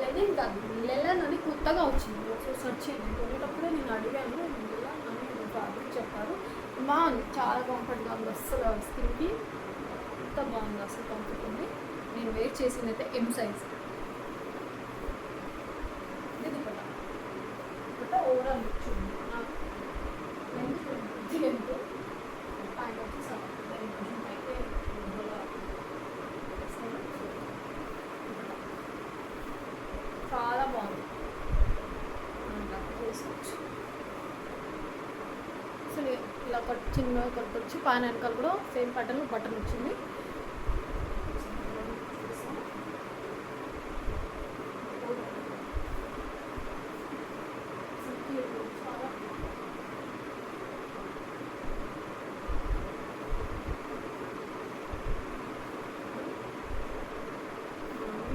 అయితే ఇంకా మిల్లెలా నన్ను కొత్తగా వచ్చింది. ఒకసారి సెర్చ్ చేయండి. కొనేటప్పుడే నేను అడిగాను మిల్లెలా అని ఫ్యాబ్రిక్ చెప్పారు. బాగుంది, చాలా కంఫర్ట్గా ఉంది. అస్సలు స్కిన్కి ఎంత బాగుంది, అసలు కంఫర్ట్ ఉంది. నేను వేర్ చేసింది అయితే ఎం సైజ్. ఇది దుపట్టా ఓవరాల్ లుక్ చూడండి. లెంత్ పైన వచ్చి కొంచెం అయితే చాలా బాగుంది. చేసుకోవచ్చు. అసలు ఇలా చిన్న కొట్టొచ్చి పైన వెనకాల కూడా సేమ్ బటన్ వచ్చింది.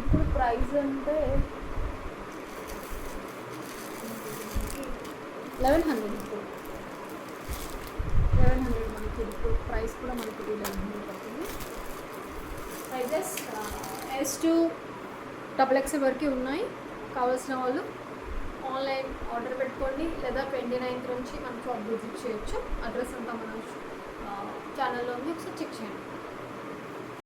ఇప్పుడు ప్రైస్ అంటే 1100. ఇప్పుడు 1100 మనకి. ఇప్పుడు ప్రైస్ కూడా మనకి 1100 పడుతుంది. సైజెస్ S2 XXL వరకు ఉన్నాయి. కావాల్సిన వాళ్ళు ఆన్లైన్ ఆర్డర్ పెట్టుకోండి, లేదా 29th నుంచి మన షాప్ విజిట్ చేయొచ్చు. అడ్రస్ అంతా మన ఛానల్లో ఉంది, ఒకసారి చెక్ చేయండి.